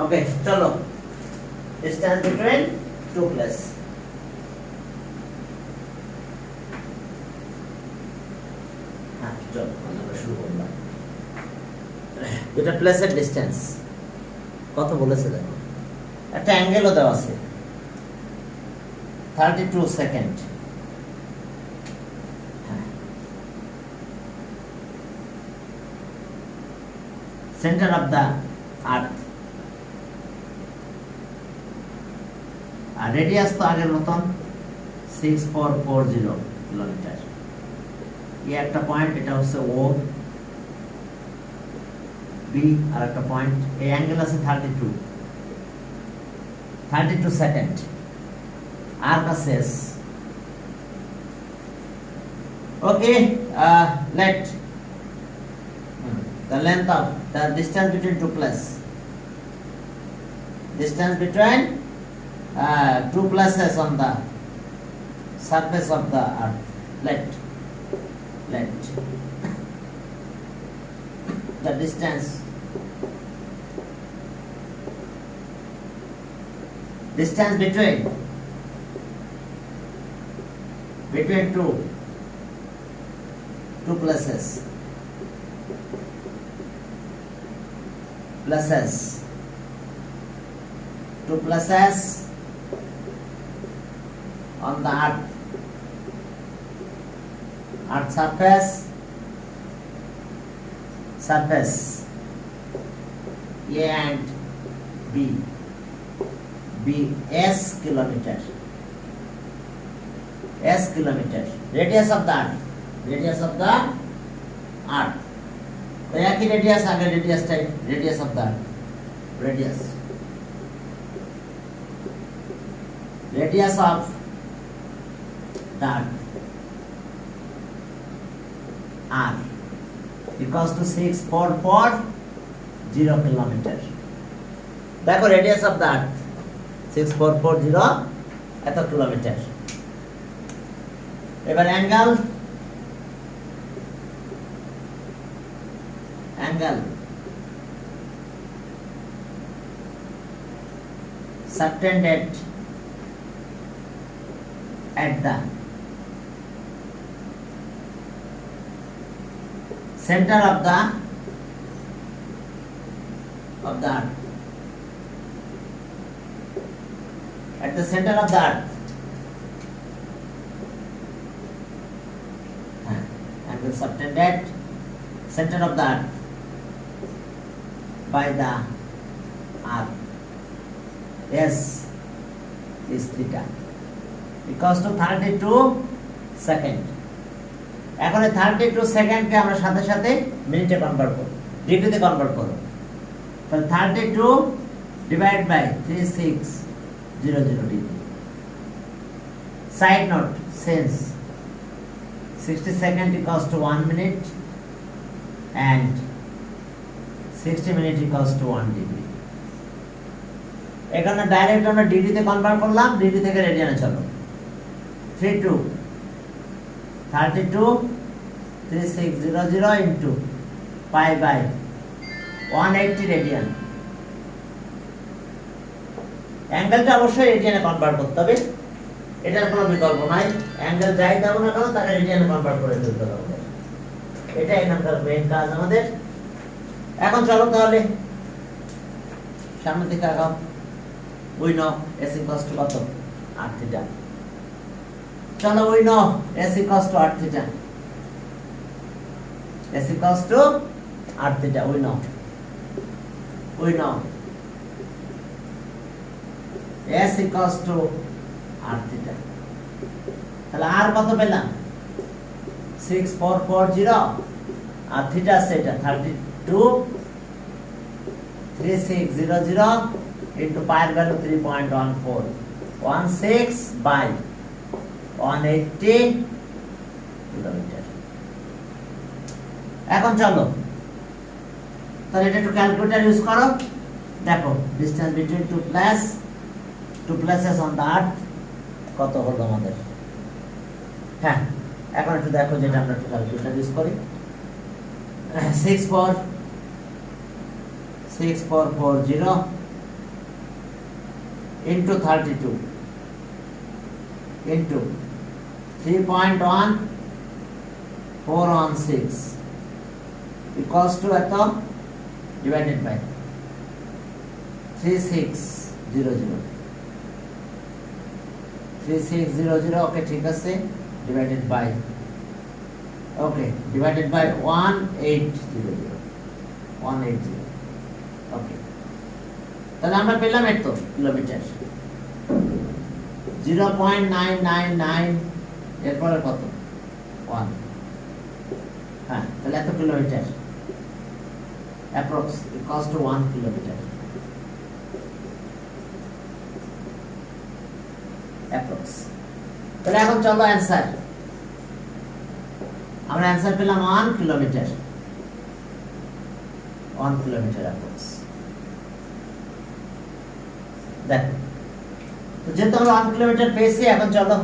ওকে চলো distance between two places হ্যাঁ চলো আমরা শুরু করলাম এটা প্লেসের ডিসটেন্স কত বলেছে দেখো একটা অ্যাঙ্গেলও দেওয়া আছে 32 second centre of the earth আর রেডিয়াস তো আগের মতন 6440 কিলোমিটার এই একটা পয়েন্ট এটা হচ্ছে ও বি আর একটা পয়েন্ট এই অ্যাঙ্গেল আছে 32 সেকেন্ড আর का शेष okay let the length of the distance between two places distance between two places on the surface of the earth let the distance between two places on the earth surface A and B S kilometer radius of the earth तो एक ही radius आगे radius type radius of the earth radius of the earth R equals to 6440 kilometer देखो radius of the earth 6440 এত kilometre এবার angle subtended at the center of the earth at the center of the earth angle subtended center of the earth by the earth S is theta equals to 32 second এখন এই 32 সেকেন্ডকে আমরা সাথে সাথে মিনিটে convert করব ডিগ্রিতে convert করব তাহলে 32 divide by 3600 degree side note since 60 seconds equals to 1 minute and 60 minutes equals to 1 degree এখানে ডাইরেক্ট আমরা ডিগ্রিতে কনভার্ট করলাম ডিগ্রি থেকে রেডিয়ানে চলো 3600 into pi by 180 রেডিয়ান অ্যাঙ্গেলটা অবশ্যই রেডিয়ানে কনভার্ট করতে হবে এটার কোনো বিকল্প নাই অ্যাঙ্গেল যাই দাও না কেন তাকে রেডিয়ানে কনভার্ট করে দিতে হবে এটা এখানকার মেইন কাজ আমাদের এখন চলো তাহলে সামনের দিকে আগাও we know s equals to কত r theta চলো we know s equals to r theta s equals to r theta we know s equals to r theta তাহলে r কত পেলাম 6440 আর থিটা সেটা 32 3600 into pi value 3.14 16 by 180 kilometre এখন চলো তাহলে এটা একটু ক্যালকুলেটর ইউজ করো দেখো distance between two places on the earth কত হলো আমাদের হ্যাঁ এখন একটু দেখো যেটা আমরা একটু ক্যালকুলেটর ইউজ করি 6440 into 32 into 3.1416 equals to এত divided by 3600 3600 ওকে ঠিক আছে divided by okay divided by 1800 180 ওকে তাহলে আমরা পেলাম এত কিলোমিটার 0.999 এরপরে কত 1 হ্যাঁ তাহলে এত kilometre approx equals to 1 kilometer approx তাহলে এখন চলো অ্যানসার আমরা অ্যানসার পেলাম 1 কিলোমিটার 1 কিলোমিটার approx দেখো তো যেহেতু আমরা 1 কিলোমিটার পেয়েছি এখন চলো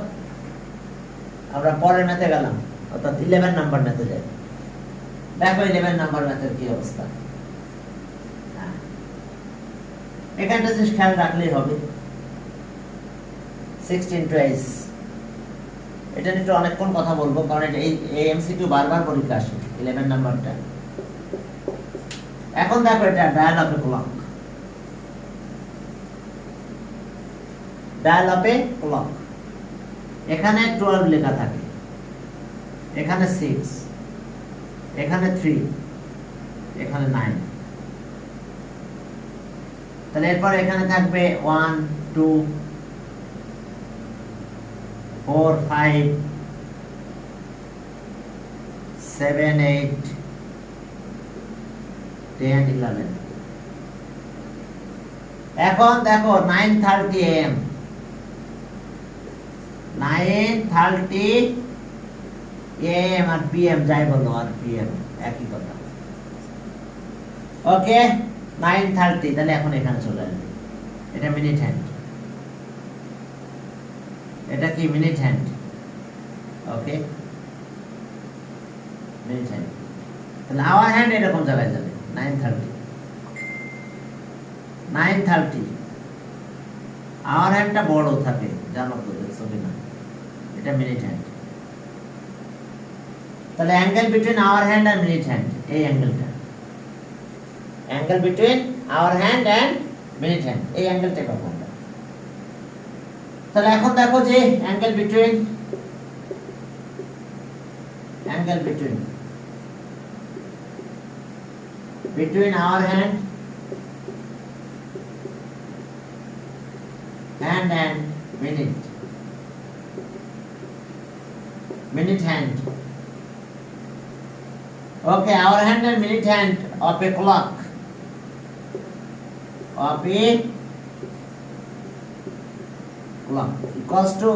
আমরা পরের ম্যাথে গেলাম অর্থাৎ 11 নাম্বার ম্যাথে যাই দেখো 11 নাম্বার ম্যাথের কি অবস্থা এখানটা জাস্ট খেয়াল রাখলেই হবে 16 to s এটা নিয়ে একটু অনেকক্ষণ কথা বলবো কারণ এটা এই এমসিকিউ বারবার পরীক্ষা আসে 11 নাম্বারটা এখন দেখো এটা dial of A clock dial of A clock এখানে 12 লেখা থাকে এখানে 6 এখানে 3 এখানে 9 তাহলে এরপর এখানে থাকবে 1 2 4 5 7 8 10 11 এখন দেখো 9:30 am 9:30 am আর pm যাই বলো আর pm একই কথা ওকে 9:30 তাহলে এখন এখানে চলে আসবে এটা মিনিট হ্যান্ড এটা কি মিনিট হ্যান্ড ওকে মিনিট হ্যান্ড তাহলে আওয়ার হ্যান্ড এরকম জায়গায় যাবে 9:30 আওয়ার হ্যান্ডটা বড় থাকে জানো তো দেখছো কিনা এটা মিনিট হ্যান্ড তাহলে অ্যাঙ্গেল বিটুইন আওয়ার হ্যান্ড আর মিনিট হ্যান্ড এই অ্যাঙ্গেলটা angle between hour hand and minute hand এই অ্যাঙ্গেলটা পাবো আমরা তাহলে এখন দেখো যে angle between hour hand and minute hand okay our hand and minute hand of a clock equals to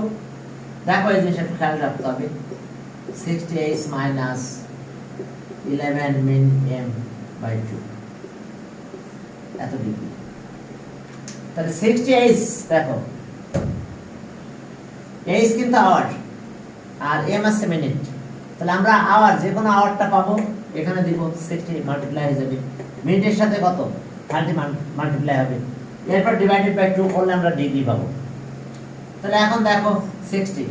দেখো এই জিনিসটা খেয়াল রাখতে হবে 68 minus 11 min m by 2 এত ডিগ্রি তাহলে 68 দেখো h কিন্তু আওয়ার আর m আছে মিনিট তাহলে আমরা আওয়ার যে কোনো আওয়ারটা পাবো এখানে দিব 60 মাল্টিপ্লাই হয়ে যাবে মিনিটের সাথে কত 30 মাল্টিপ্লাই হবে এরপর ডিভাইডেড বাই 2 করলে আমরা ডিগ্রি পাবো তাহলে এখন দেখো 60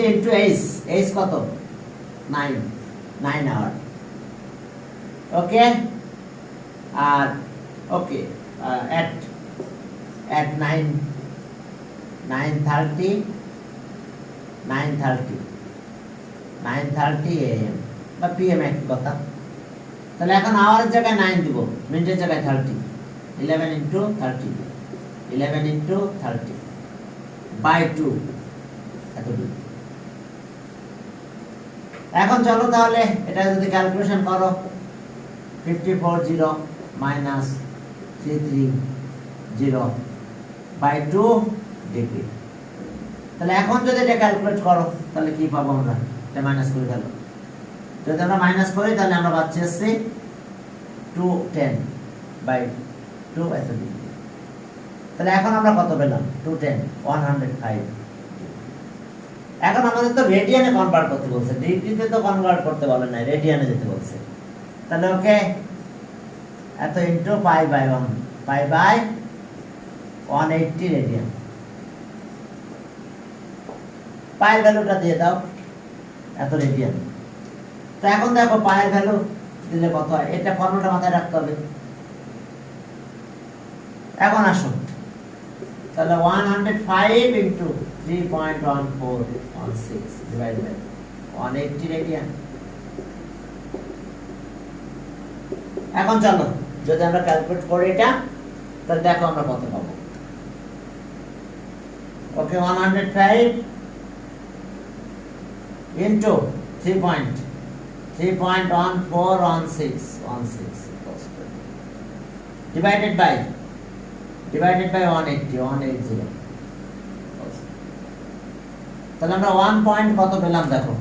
into h কত 9 আওয়ার ওকে আর ওকে at 9:30 am বা pm এক কথা তাহলে এখন আওয়ারের জায়গায় 9 দিব মিনিটের জায়গায় 30 11 into 30 by 2 এত দূর এখন চলো তাহলে এটা যদি ক্যালকুলেশন করো 540 minus 330 by 2 ডিগ্রি তাহলে এখন যদি এটা ক্যালকুলেট করো তাহলে কি পাবো আমরা এটা মাইনাস করে গেল যদি আমরা মাইনাস করি তাহলে আমরা পাচ্ছি 210 by 2 এত ডিগ্রি তাহলে এখন আমরা কত পেলাম 210 105 এখন আমাদের তো রেডিয়ানে কনভার্ট করতে বলছে ডিগ্রিতে তো কনভার্ট করতে বলে না রেডিয়ানে যেতে বলছে তাহলে ওকে এত into pi by 1 pi by 180 radian. পায়ের ভ্যালুটা দিয়ে দাও, এত রেডিয়ান। তো এখন দেখো পায়ের ভ্যালু দিলে কত হয়, এটা ফর্মুলাটা মাথায় রাখতে হবে। এখন আসুন তাহলে 105 ইন্টু 3.1416 ডিভাইড বাই 180 রেডিয়ান। এখন চলো যদি আমরা ক্যালকুলেট করি এটা, তাহলে দেখো আমরা কত পাবো। ওকে, 105 ইন্টু 3.1416 divided by 180 তাহলে আমরা 1 পয়েন্ট কত পেলাম দেখো,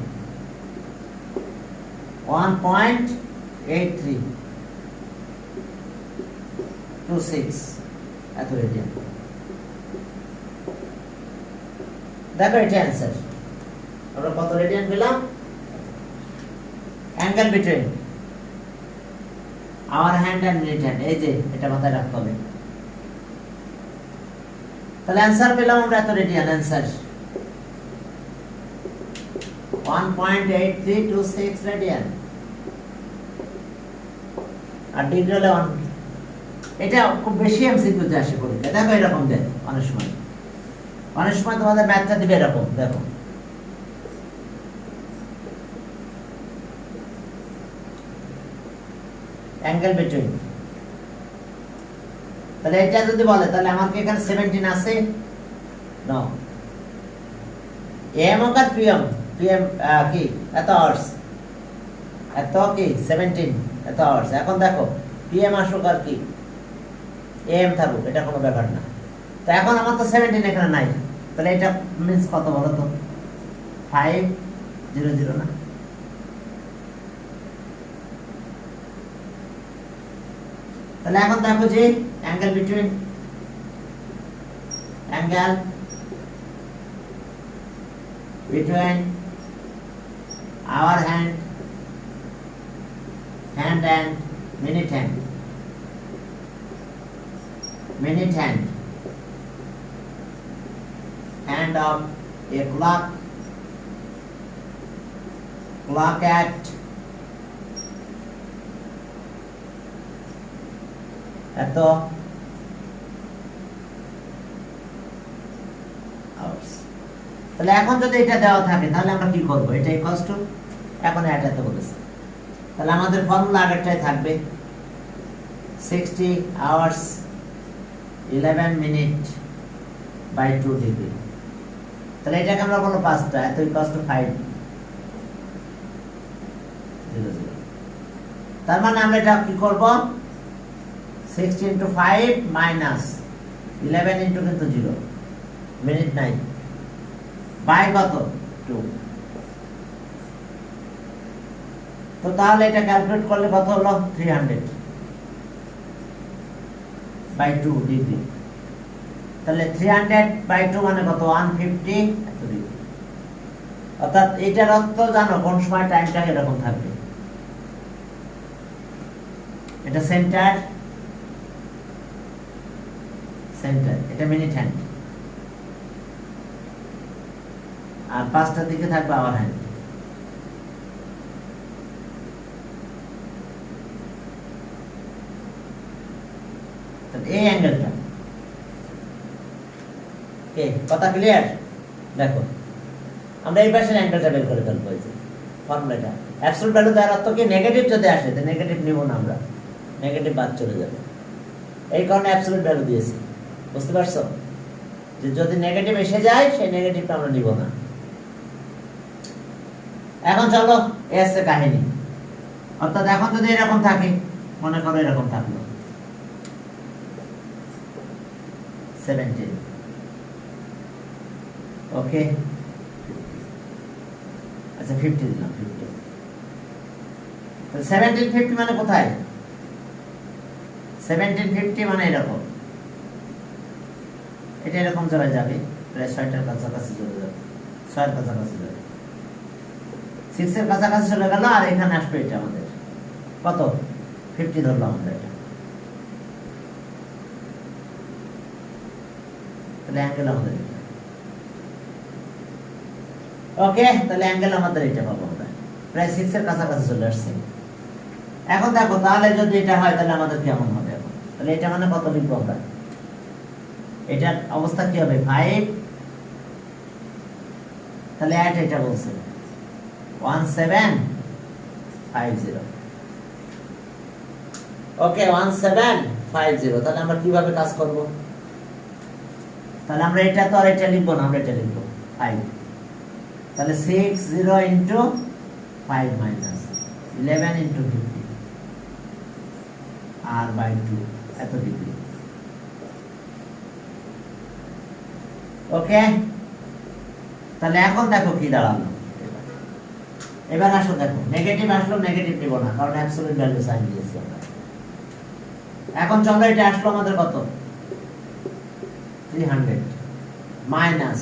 1.8326 এত রেডিয়ান। দেখো এটা অ্যান্সার, আমরা কত রেডিয়ান পেলাম। Angle between hour hand and minute hand, এই যে এটা মাথায় রাখতে হবে। তাহলে অ্যান্সার পেলাম আমরা এত রেডিয়ান। অ্যান্সার 1.8326 রেডিয়ান, আর ডিগ্রি হলে 1। এটা খুব বেশি এমসিকিউতে আসে পরীক্ষা। দেখো এরকম দেয় অনেক সময়, অনেক সময় তোমাদের ম্যাথটা দিবে এরকম। দেখো অ্যাঙ্গেল বিটুইন, তাহলে এটা যদি বলে তাহলে আমাকে এখানে 17 আছে নো, এম হোক আর পিএম, পিএম কি এত আওয়ার্স, এত কি 17 এত আওয়ার্স। এখন দেখো পিএম আসুক আর কি এম থাকুক, এটা কোনো ব্যাপার না। তো এখন আমার তো 17 এখানে নাই, তাহলে এটা মিন্স কত বলো তো, 500 না। তাহলে এখন দেখো যে angle between hour hand and minute hand of a clock at এত hours। তাহলে এখন যদি এটা দেওয়া থাকে তাহলে আমরা কি করব, এটা ইকুয়ালস টু, এখন এটা তো বলেছে, তাহলে আমাদের ফর্মুলা আগেরটাই থাকবে 60 hours 11 minute by 2 degree। তাহলে এটাকে আমরা বলবো 5টা, এত ইকুয়ালস টু 5 0 0। তার মানে আমরা এটা কি করব, 60 into 5 minus 11 into কিন্তু 0 মিনিট নাই, বাই কত 2। তো তাহলে এটা ক্যালকুলেট করলে কত হলো, 300 by 2 ডিগ্রি। তাহলে 300 by 2 মানে কত, 150 এত ডিগ্রি। অর্থাৎ এটার অর্থ জানো কোন সময় টাইমটা এরকম থাকবে। এটা সেন্টার, এটা মিনিট হ্যান্ড, আর 5টার দিকে থাকবে আওয়ার হ্যান্ড। এই অ্যাঙ্গেলটা কে কথা ক্লিয়ার। দেখো আমরা এই পাশের অ্যাঙ্গেলটা বের করে ফেলবো, এই যে ফর্মুলাটা অ্যাবসলিউট ভ্যালু দেওয়ার অর্থ কি, নেগেটিভ যদি আসে তো নেগেটিভ নিব না, আমরা নেগেটিভ বাদ চলে যাবে, এই কারণে অ্যাবসলিউট ভ্যালু দিয়েছি। বুঝতে পারছো, যে যদি নেগেটিভ এসে যায় সেই নেগেটিভটা আমরা নিব না। এখন চলো এসে কাহিনী, অর্থাৎ এখন যদি এরকম থাকে, মনে করো এরকম থাকলো 17, ওকে আচ্ছা 50 দিলাম, 50 তো 1750 মানে কোথায়, 1750 মানে এরকম, এটা এরকম চলে যাবে, প্রায় 6টার কাছাকাছি চলে যাবে, 6এর কাছাকাছি যাবে, 6 এর কাছাকাছি চলে গেল, আর এখানে আসবে এটা আমাদের কত 50 ধরলাম আমরা এটা। তাহলে অ্যাঙ্গেল আমাদের এটা। ওকে, তাহলে অ্যাঙ্গেল আমাদের এটা পাবো আমরা, প্রায় 6 এর কাছাকাছি চলে আসছে। এখন দেখো তাহলে যদি এটা হয় তাহলে আমাদের কেমন হবে এখন? তাহলে এটা মানে কত লিখবো আমরা? এটার অবস্থা কি হবে? 5, তাহলে অ্যাট এটা বলছে 1750। ওকে, 1750। তাহলে আমরা কিভাবে কাজ করব? তাহলে আমরা এটা তো আর এটা লিখবো না, আমরা এটা লিখবো 5। তাহলে 60 ইন্টু 5 মাইনাস 11 ইন্টু 50 আর বাই 2 এত ডিগ্রি। ওকে, তাহলে এখন দেখো কি দাঁড়ালো। এবার আসো দেখো, নেগেটিভ আসলো, নেগেটিভ নিব না কারণ অ্যাবসলিউট ভ্যালু সাইন দিয়েছি আমরা। এখন চলো এটা আসলো আমাদের কত? 300 মাইনাস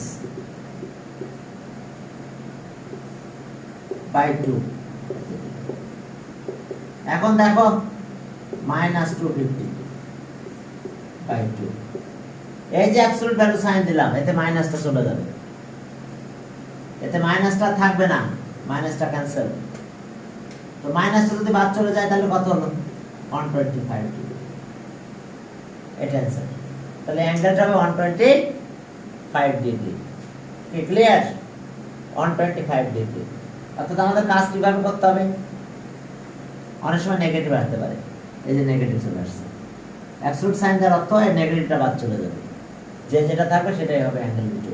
বাই 2। এখন দেখো মাইনাস 250 বাই 2। এই যে অ্যাবসলিউট ভ্যালু সাইন দিলাম, এতে মাইনাসটা চলে যাবে, এতে মাইনাসটা থাকবে না, মাইনাসটা ক্যান্সেল। তো মাইনাসটা যদি বাদ চলে যায় তাহলে কত হলো? 125 ডিগ্রি। এটা অ্যান্সার। তাহলে অ্যাঙ্গেলটা হবে 125 ডিগ্রি। কি ক্লিয়ার? 125 ডিগ্রি। অর্থাৎ আমাদের কাজ কিভাবে করতে হবে? অনেক সময় নেগেটিভ আসতে পারে, এই যে নেগেটিভ চলে আসছে, অ্যাবসলিউট সাইন দেওয়ার অর্থ এই নেগেটিভটা বাদ চলে যাবে, যে যেটা থাকবে সেটাই হবে অ্যাঙ্গেল বিটু।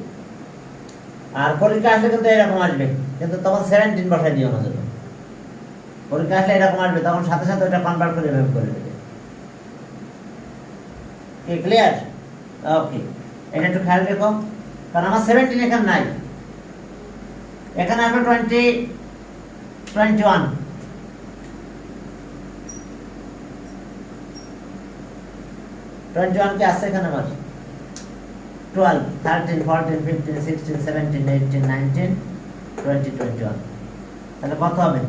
আর পরীক্ষা আসলে কিন্তু এরকম আসবে, কিন্তু তখন 17 বসাই দিও না যেন। পরীক্ষা আসলে এরকম আসবে, তখন সাথে সাথে ওটা কনভার্ট করে এভাবে করে দেবে। কি ক্লিয়ার? ওকে, এটা একটু খেয়াল রেখো, কারণ আমার 17 এখানে নাই, এখানে আসবে 21 কি আছে এখানে? আমার 12, 13, 14, 15, 16, 17, 18, 19, 20, 21। তাহলে কত হবে?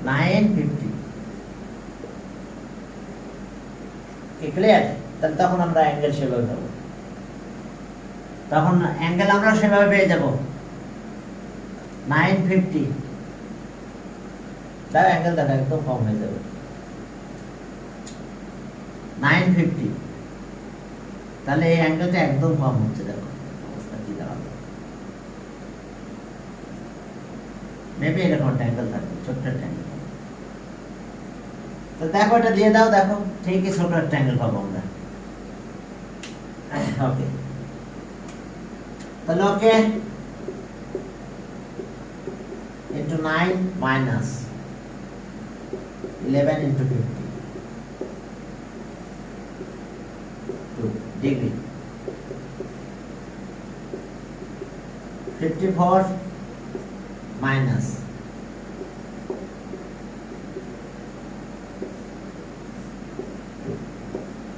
950। কি ক্লিয়ার? তাহলে তখন আমরা অ্যাঙ্গেল সেভাবে পাবো, তখন অ্যাঙ্গেল আমরা সেভাবে পেয়ে যাব 950। তাহলে অ্যাঙ্গেল দেখা একদম কম হয়ে যাবে 950। তাহলে এই অ্যাঙ্গেলটা একদম কম হচ্ছে, দেখো অবস্থা কি দাঁড়াবে। মেবি এরকম একটা অ্যাঙ্গেল থাকবে, ছোট্ট একটা অ্যাঙ্গেল। তো দেখো এটা দিয়ে দাও, দেখো ঠিকই ছোট একটা অ্যাঙ্গেল পাবো আমরা। ওকে, তাহলে ওকে into 9 minus 11 into 50 2 degree 54 minus 2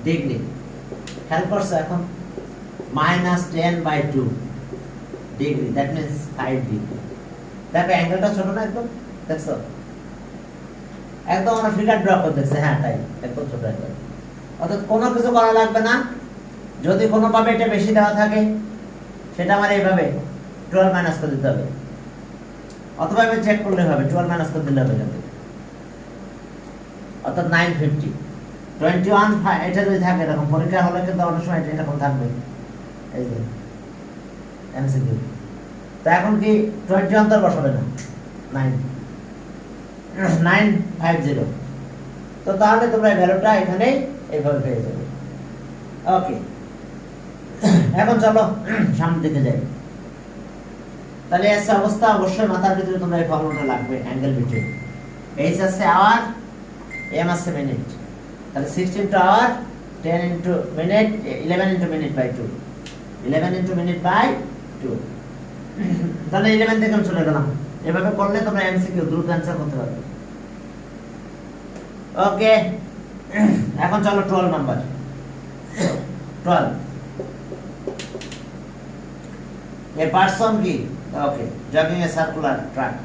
degree। খেয়াল করছো এখন? minus 10 by 2 degree, that means 5 degree। দেখো অ্যাঙ্গেলটা ছোট না একদম, দেখছো? একদম আমরা ফিগার ড্র করে দেখছি, হ্যাঁ তাই, একদম ছোট অ্যাঙ্গেল। অর্থাৎ কোনো কিছু করা লাগবে না, যদি কোনো ভাবে এটা বেশি দেওয়া থাকে সেটা আমার এইভাবে 12 মাইনাস করে দিতে হবে, অথবা আমি চেক করলে হবে 12 মাইনাস করে দিলে হবে এখান থেকে। অর্থাৎ 950 21 এটা যদি থাকে এরকম, পরীক্ষা হলে কিন্তু অনেক সময় এটা এরকম থাকবে, এই যে এমসিকিউ। তো এখন কি 21 তো বসাবে না, 950। তো তাহলে তোমরা এই ভ্যালুটা এখানে এইভাবে পেয়ে যাবে। ওকে, এখন চলো সামনের দিকে যাই। তাহলে এস অবস্থা অবশ্যই মাথার ভিতরে তোমরা এই ফর্মুলাটা লাগবে, অ্যাঙ্গেল বিটুইন। এইচ আছে আওয়ার, এম আছে মিনিট, তাহলে 6 into hour, 10 into minute, 11 into minute by 2, 11 into minute by 2। তাহলে 11 থেকে আমি চলে গেলাম। এভাবে করলে তোমরা এমসিকিউ দ্রুত অ্যানসার করতে পারবে। ওকে, এখন চলো 12 নাম্বার। 12 এ পারসন কি? ওকে, জগিং এ সার্কুলার ট্র্যাক,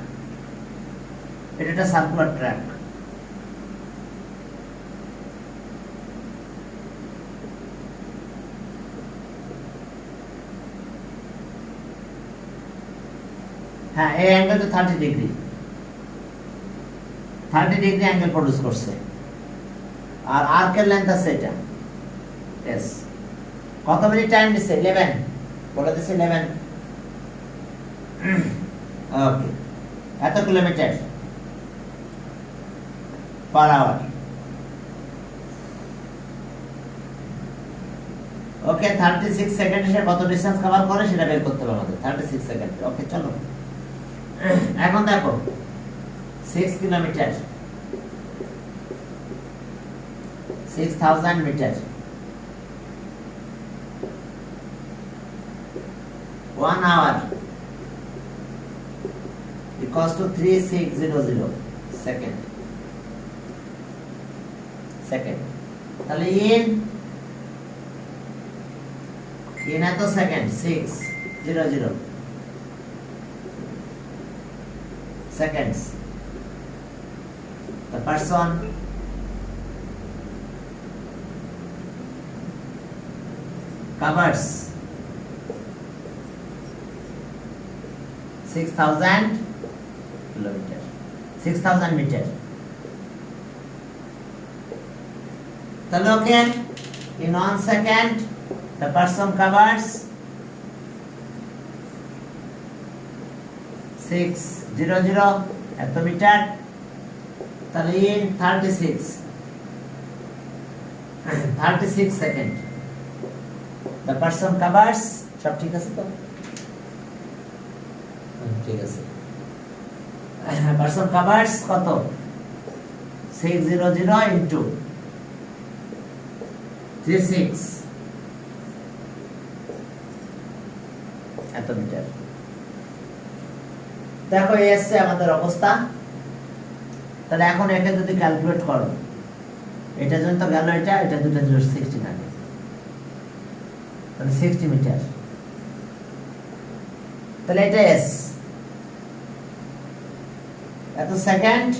এটা একটা সার্কুলার ট্র্যাক। হ্যাঁ এই অ্যাঙ্গেলটা 30 ডিগ্রি 30 ডিগ্রি অ্যাঙ্গেল প্রডিউস করছে আর আর্কের লেন্থ আছে এটা এস কত মিনিট টাইম দিছে 11 বলে দিছে 11 ওকে এত কিলোমিটার পার আওয়ার ওকে 36 সেকেন্ডে সে কত ডিসটেন্স কভার করে সেটা বের করতে হবে আমাদের 36 সেকেন্ড ওকে চলো এখন দেখো 6 kilometre 6000 metre 1 hour equals to 3600 second তাহলে in এত second 600 seconds the person covers 6000 kilometer 6000 meter তাহলে ওকে in 1 second the person covers 600 এত মিটার তাহলে in 36 second the person covers সব ঠিক আছে তো ঠিক আছে person covers কত 600 into 36 এত মিটার দেখো এই আসছে আমাদের অবস্থা তাহলে এখন একে যদি ক্যালকুলেট করো এটা জন্য তো গেল এটা দুটো 60 থাকে তাহলে 60 মিটার তাহলে এটা এস এত সেকেন্ড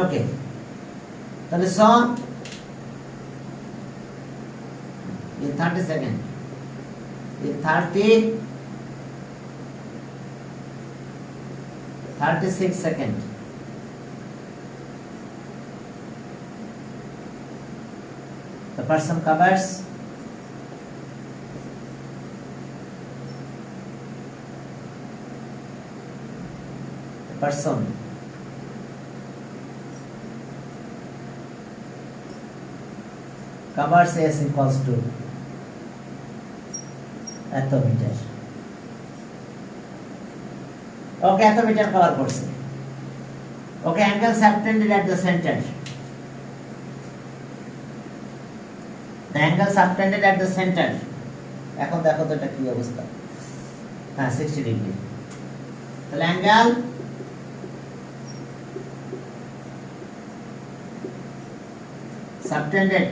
ওকে তাহলে সম in 30 second in 36 second the person covers covers S equals to এত মিটার ওকে এত মিটার কভার করছে okay angle subtended at the centre the angle subtended at the center এখন দেখো তো এটা কি অবস্থা হ্যাঁ 60 ডিগ্রি তাহলে angle subtended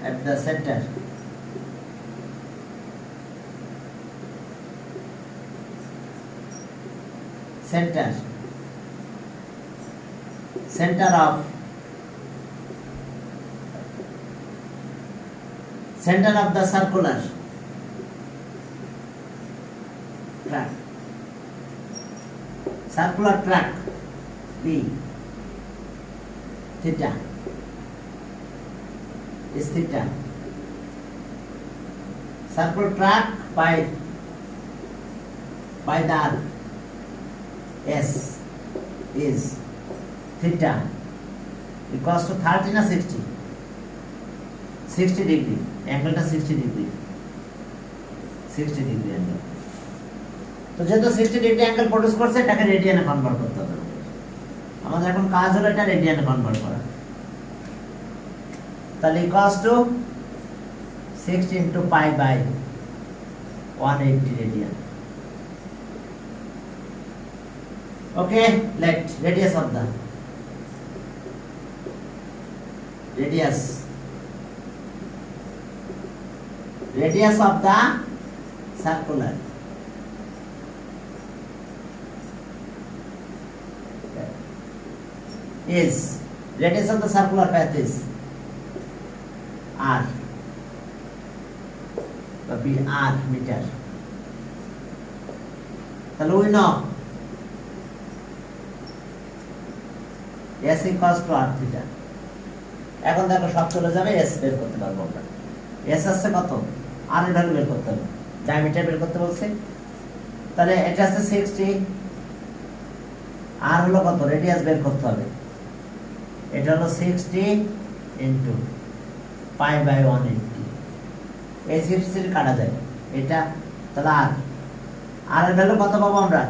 at the center center of the circular track B theta is theta circular track by the arc S is theta equals to 30 na 60 degree angle ta 60 degree angle তো যেহেতু 60 degree angle produce করছে এটাকে রেডিয়ানে convert করতে হবে আমাদের এখন কাজ হলো এটা রেডিয়ানে কনভার্ট করা তাহলে equals to 60 into pi by 180 radian okay let radius of the circular is radius of the circular path is r বি আর মিটার। তাহলে we know S equals to R theta. এখন দেখো সব চলে যাবে, এস বের করতে পারবো আমরা। এস আসছে কত, আর এর ভ্যালু বের করতে হবে, ডায়ামিটার বের করতে বলছে। তাহলে এটা আছে 60, আর হলো কত, রেডিয়াস বের করতে হবে। এটা হলো 60 ইনটু পাই বাই 180। এই 60 কাটা যায় এটা, তাহলে আর এর ভ্যালু কত পাবো আমরা,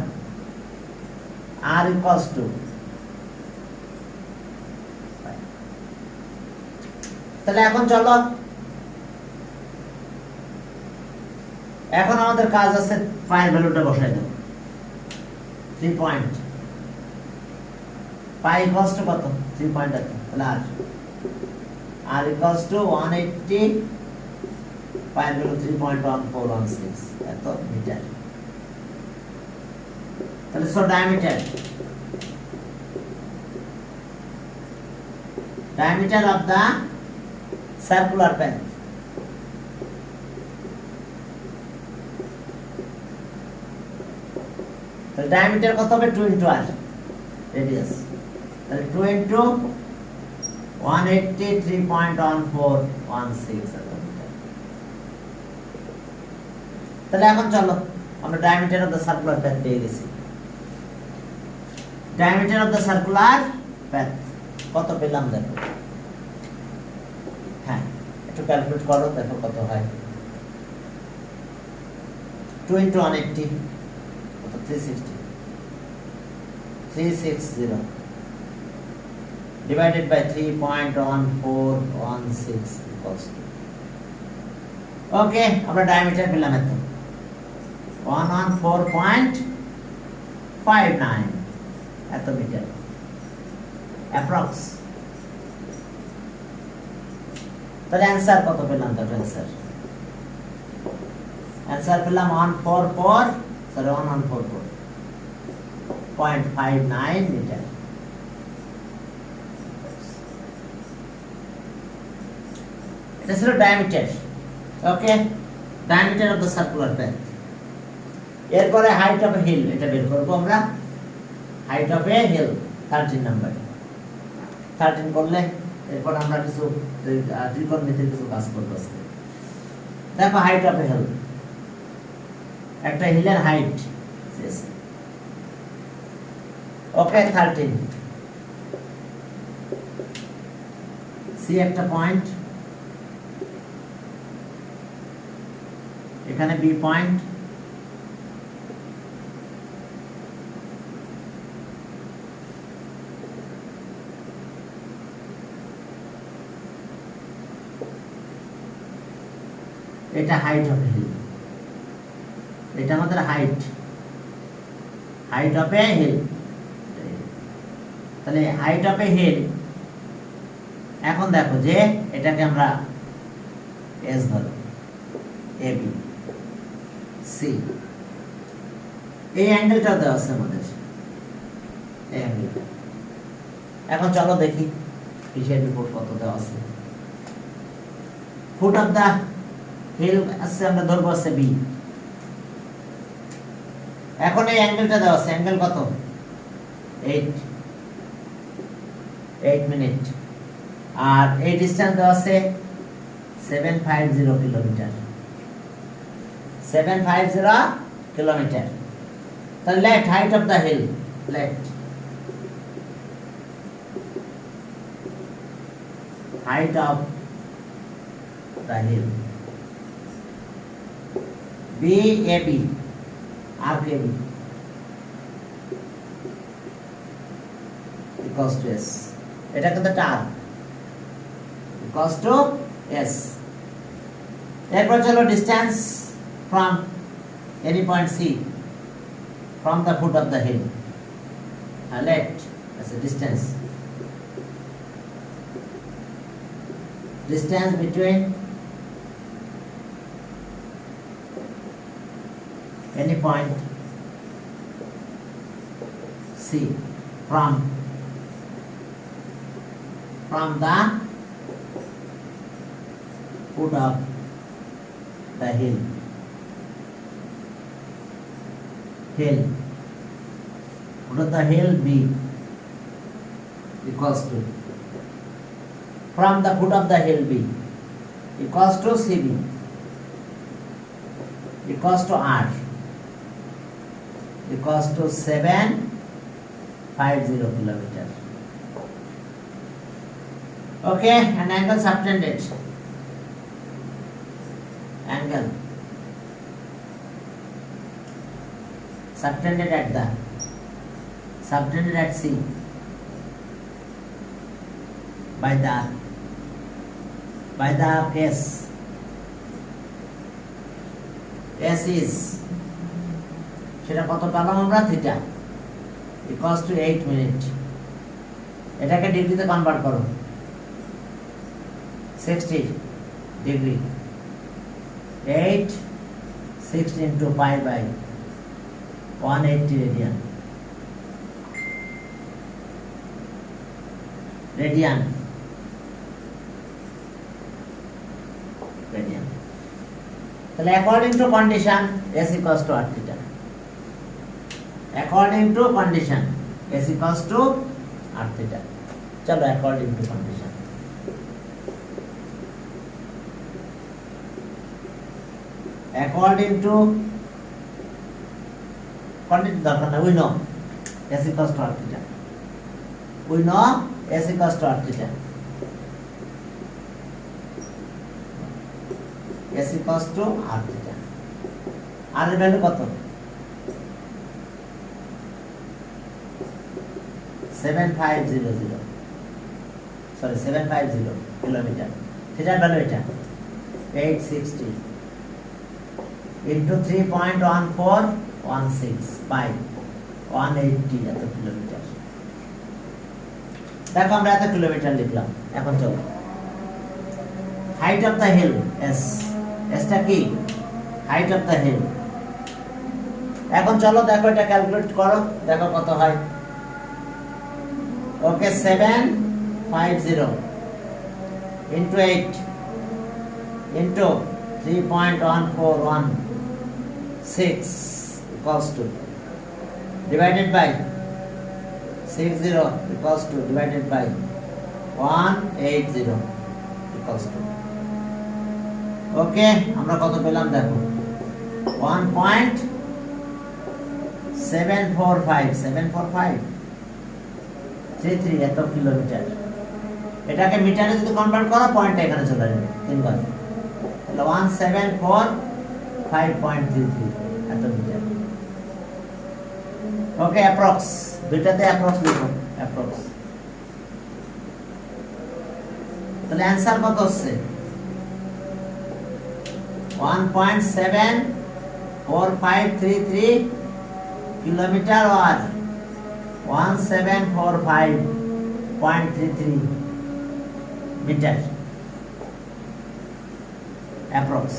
আর ইকুয়ালস টু, তাহলে এখন চলো, এখন আমাদের কাজ আছে পায়ের ভ্যালুটা বসাই দেব। 3 পয়েন্ট, পাই ইকুয়ালস টু কত, 3 পয়েন্ট আছে, তাহলে আর ইকুয়ালস টু 180, পায়ের ভ্যালু 3.1416 এত মিটার। তাহলে so diameter of the circular path, তাহলে diameter কত হবে, 2 into r রেডিয়াস, তাহলে 2 into 180 3.1416 তাহলে এখন চলো আমরা diameter of the circular path পেয়ে গেছি। diameter of the circular path কত পেলাম দেখো, হ্যাঁ একটু ক্যালকুলেট করো, দেখো কত হয়। 2 into 180 কত, 360 divided by 3.1416 equals to, ওকে আমরা ডায়ামিটার পেলাম এত 114.59 এত মিটার অ্যাপ্রক্স। তাহলে অ্যান্সার কত পেলাম, তার অ্যান্সার পেলাম 144.59 মিটার। এটা ছিল diameter. Okay, diameter of the circular path. এরপরে হাইট অফ এ হিল, এটা বের করবো আমরা। Height of a hill 13 number, 13 করলে এরপর আমরা কিছু ত্রিকোণমিতির কিছু কাজ করবো আজকে। দেখো হাইট অফ এ হিল, একটা হিলের হাইট, ওকে 13, সি একটা পয়েন্ট, এখানে বি পয়েন্ট, এটা হাইট অফ হিল, এটা আমাদের হাইট অফ এ হিল। তাহলে হাইট অফ এ হিল, এখন দেখো যে এটাকে আমরা এস ধরো, এ বি সি, এই অ্যাঙ্গেলটা দেওয়া আছে আমাদের, এই অ্যাঙ্গেলটা। এখন চলো দেখি কিসের রিপোর্ট কত দেওয়া আছে। ফুট অফ দা হিল আছে, আমরা ধরবো আছে বি। এখন এই অ্যাঙ্গেলটা দেওয়া আছে, অ্যাঙ্গেল কত, 8 মিনিট, আর এই ডিসটেন্স দেওয়া আছে 750 কিলোমিটার, 750 কিলোমিটার। তাহলে let height of the hill, let height of the hill be A B আর K B equals to S, এটা কিন্তু টার ইকুয়ালস টু এস। এরপর চলো distance from any point C from the foot of the hill, let as a distance between any point C from the foot of the hill hill. Foot of the hill B equals to, from the foot of the hill B equals to CB equals to R equals to 750 kilometers. Okay, and angle subtended. Angle subtended at C by the S. S is সেটা কত পেলাম আমরা theta equals to 8 minute. এটাকে ডিগ্রিতে convert করো, 60 degree, 8 60 into pi by 180 radian. তাহলে according to condition S equals to R theta. According to condition S equals to R theta. चलो according to condition. According to condition দরকার না, we know S equals to R theta. We know S equals to R theta. S equals to R theta. R এর value কত? 7500, sorry 750 kilometre. থিটার value এটা 860 into 3.1416 by 180 এত kilometre. দেখো আমরা এত কিলোমিটার লিখলাম। এখন চলো height of the hill S, এসটা কি? Height of the hill. এখন চলো দেখো এটা ক্যালকুলেট করো, দেখো কত হয়। ওকে 750 into 8 into 3.1416 equals to divided by 60 equals to divided by 180 equals to, ওকে আমরা কত পেলাম দেখো 1.745 এত কিলোমিটার। এটাকে মিটারে যদি কনভার্ট করো পয়েন্টটা এখানে চলে আসবে 3 বার, তাহলে 1745.33 এত মিটার। ওকে অ্যাপ্রক্স, দুইটাতে অ্যাপ্রক্স লিখো, অ্যাপ্রক্স। তাহলে অ্যানসার কত হচ্ছে 1.74533 কিলোমিটার আর 1745.33 মিটার অ্যাপ্রক্স।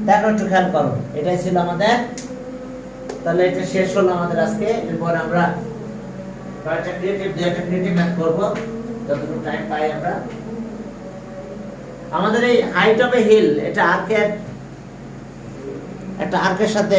দেখো একটু খেয়াল করো, এটাই ছিল আমাদের। তাহলে এটা শেষ হলো আমাদের আজকে। এরপর আমরা কয়েকটা ক্রিয়েটিভ ম্যাথ করবো যতটুকু টাইম পাই আমরা। আমাদের এই হাইট অফ এ হিল এটা একটা আর্কের সাথে